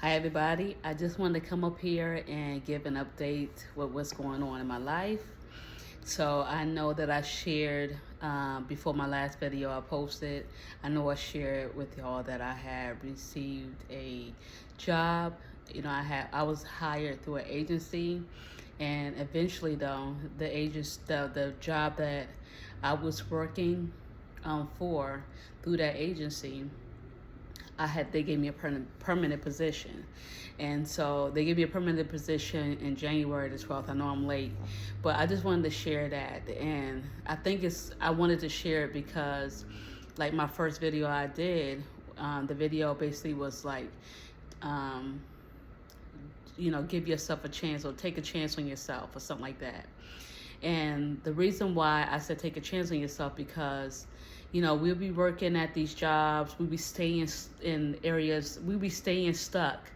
Hi, everybody. I just wanted to come up here and give an update with what's going on in my life. So I know that I shared before my last video I posted. I know I shared with y'all that I had received a job. I was hired through an agency, and eventually, though, the job that I was working for through that agency, they gave me a permanent position. And so they gave me a permanent position in January the 12th. I know I'm late, but I just wanted to share that. And I wanted to share it because, like, my first video I did, the video basically was like, give yourself a chance or take a chance on yourself or something like that. And the reason why I said take a chance on yourself, because we'll be working at these jobs, we'll be staying in areas, we'll be staying stuck,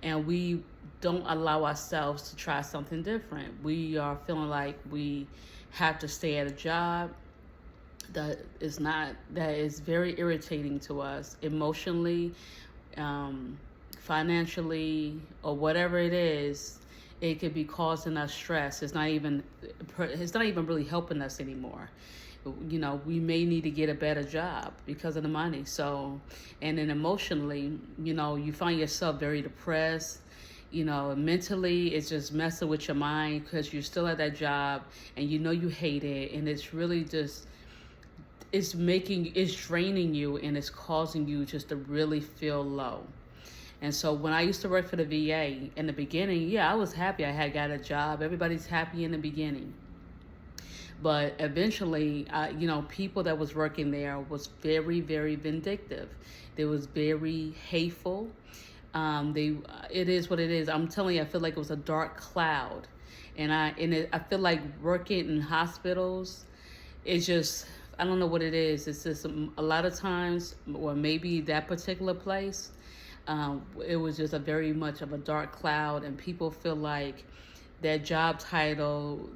and we don't allow ourselves to try something different. We are feeling like we have to stay at a job that is very irritating to us emotionally, financially, or whatever it is. It could be causing us stress. It's not even really helping us anymore. We may need to get a better job because of the money. So, and then emotionally, you find yourself very depressed. Mentally, it's just messing with your mind because you're still at that job and you hate it, and it's really just it's draining you, and it's causing you just to really feel low. And so when I used to work for the VA in the beginning, yeah, I was happy I had got a job. Everybody's happy in the beginning. But eventually, people that was working there was very, very vindictive. They was very hateful. It is what it is. I'm telling you, I feel like it was a dark cloud. I feel like working in hospitals, it's just, I don't know what it is. It's just a lot of times, or maybe that particular place, it was just a very much of a dark cloud, and people feel like their job title,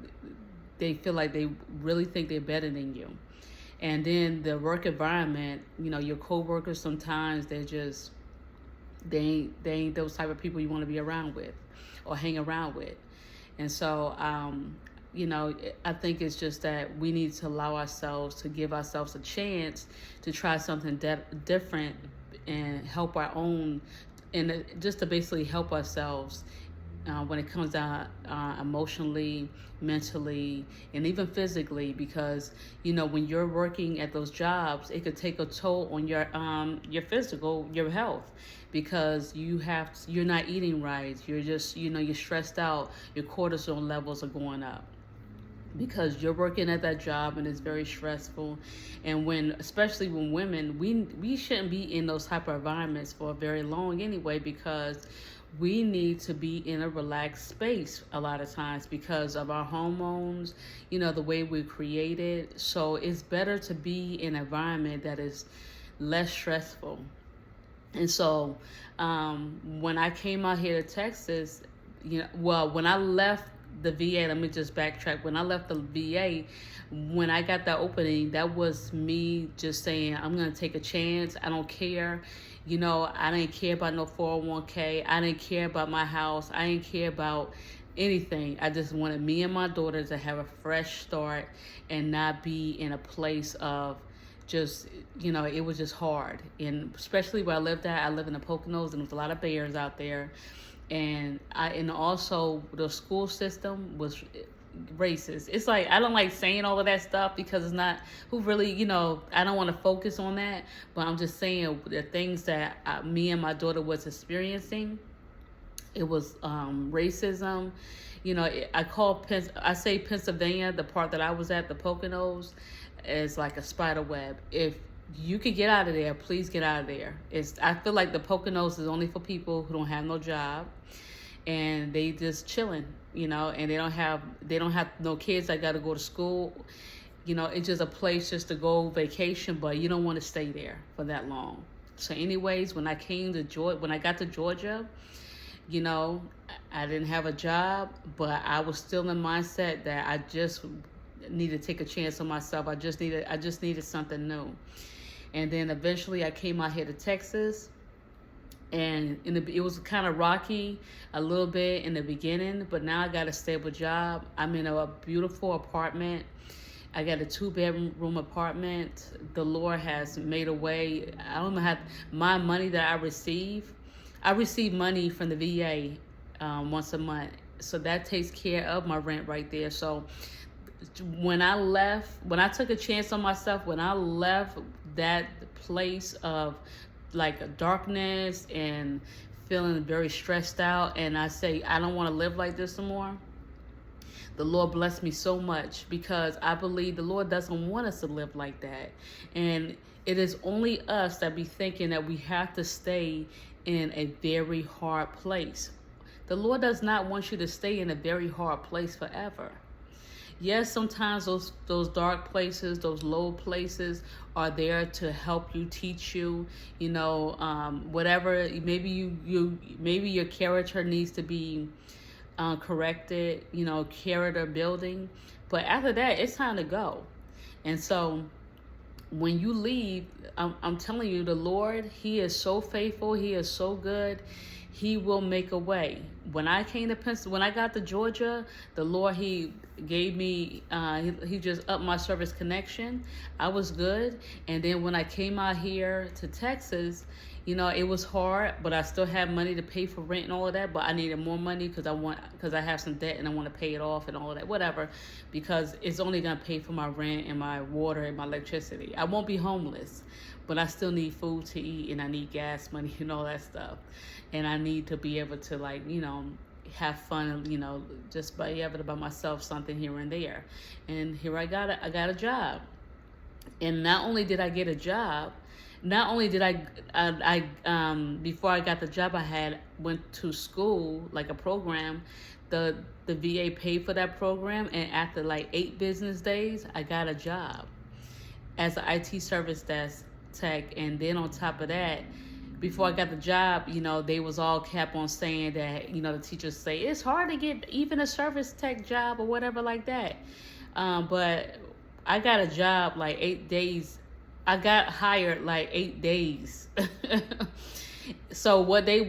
they feel like they really think they're better than you. And then the work environment, your coworkers, sometimes they ain't those type of people you want to be around with or hang around with. And so I think it's just that we need to allow ourselves to give ourselves a chance to try something different and help our own, and just to basically help ourselves when it comes down emotionally, mentally, and even physically, because when you're working at those jobs, it could take a toll on your physical, your health, because you're not eating right. You're just you're stressed out. Your cortisol levels are going up because you're working at that job, and it's very stressful. And especially when women, we shouldn't be in those type of environments for very long anyway, because we need to be in a relaxed space a lot of times because of our hormones, the way we're created. So it's better to be in an environment that is less stressful. And so when I came out here to Texas, when I left the VA, let me just backtrack. When I left the VA, when I got that opening, that was me just saying, I'm going to take a chance. I don't care. I didn't care about no 401k. I didn't care about my house. I didn't care about anything. I just wanted me and my daughter to have a fresh start and not be in a place of just, it was just hard. And especially where I lived at, I live in the Poconos, and there's a lot of bears out there. And also the school system was racist. It's like, I don't like saying all of that stuff because it's not who really, I don't want to focus on that, but I'm just saying the things that me and my daughter was experiencing. It was racism. I say Pennsylvania, the part that I was at, the Poconos, is like a spider web. If you could get out of there, please get out of there. I feel like the Poconos is only for people who don't have no job, and they just chilling, and they don't have no kids that got to go to school. It's just a place just to go vacation, but you don't want to stay there for that long. So anyways, when I got to Georgia, I didn't have a job, but I was still in the mindset that I just needed to take a chance on myself. I just needed something new. And then eventually I came out here to Texas, And it was kind of rocky a little bit in the beginning, but now I got a stable job. I'm in a beautiful apartment. I got a 2-bedroom apartment. The Lord has made a way. I don't know how my money that I receive money from the VA once a month. So that takes care of my rent right there. So when I took a chance on myself, when I left that place of like darkness and feeling very stressed out, and I say, I don't want to live like this anymore, the Lord blessed me so much, because I believe the Lord doesn't want us to live like that. And it is only us that be thinking that we have to stay in a very hard place. The Lord does not want you to stay in a very hard place forever. Yes, sometimes those dark places, those low places are there to help you, teach you, whatever. Maybe your character needs to be corrected, character building. But after that, it's time to go. And so when you leave, I'm telling you, the Lord, He is so faithful. He is so good. He will make a way. When I came to when I got to Georgia, the Lord, He gave me, he just upped my service connection. I was good. And then when I came out here to Texas, it was hard, but I still had money to pay for rent and all of that. But I needed more money because I have some debt and I want to pay it off and all of that, whatever, because it's only going to pay for my rent and my water and my electricity. I won't be homeless, but I still need food to eat, and I need gas money and all that stuff. And I need to be able to have fun, just be able to buy myself something here and there. And here I got a job. And not only did I get a job, not only did I before I got the job, I went to school, like a program. The VA paid for that program, and after like 8 business days, I got a job as an IT service desk tech. And then on top of that, before I got the job, they was all kept on saying that, the teachers say it's hard to get even a service tech job or whatever like that. But I got a job like 8 days. I got hired like 8 days. So what they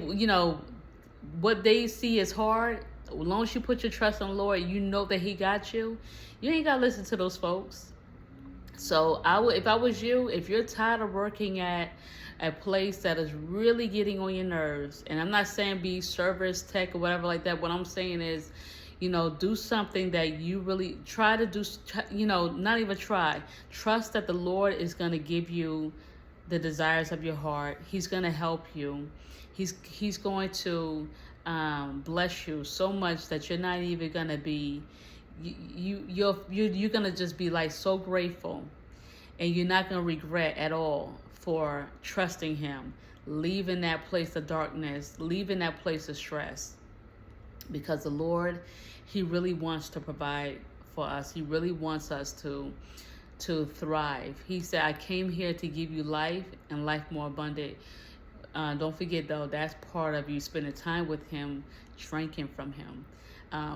see is hard. As long as you put your trust in the Lord, you know that He got you. You ain't got to listen to those folks. So if I was you, if you're tired of working at a place that is really getting on your nerves, and I'm not saying be service tech or whatever like that. What I'm saying is, do something that you really try to do, not even try. Trust that the Lord is going to give you the desires of your heart. He's going to help you. He's going to bless you so much that you're not even going to be, you're going to just be like so grateful, and you're not going to regret at all for trusting Him, leaving that place of darkness, leaving that place of stress. Because the Lord, He really wants to provide for us. He really wants us to thrive. He said, I came here to give you life and life more abundant. Don't forget, though, that's part of you spending time with Him, drinking from Him.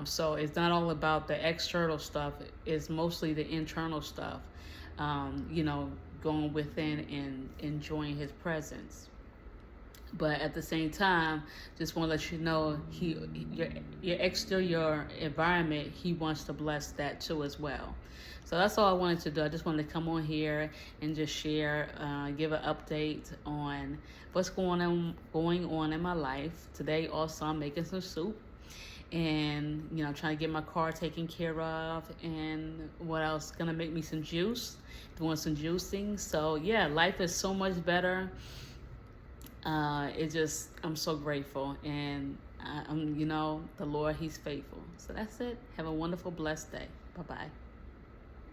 So it's not all about the external stuff. It's mostly the internal stuff, going within and enjoying His presence. But at the same time, just want to let you know, your exterior environment, He wants to bless that too as well. So that's all I wanted to do. I just wanted to come on here and just share, give an update on what's going on in my life. Today also I'm making some soup, and trying to get my car taken care of, and what else, gonna make me some juice, doing some juicing. So yeah, life is so much better. I'm so grateful, and the Lord, He's faithful. So that's it. Have a wonderful, blessed day. Bye-bye.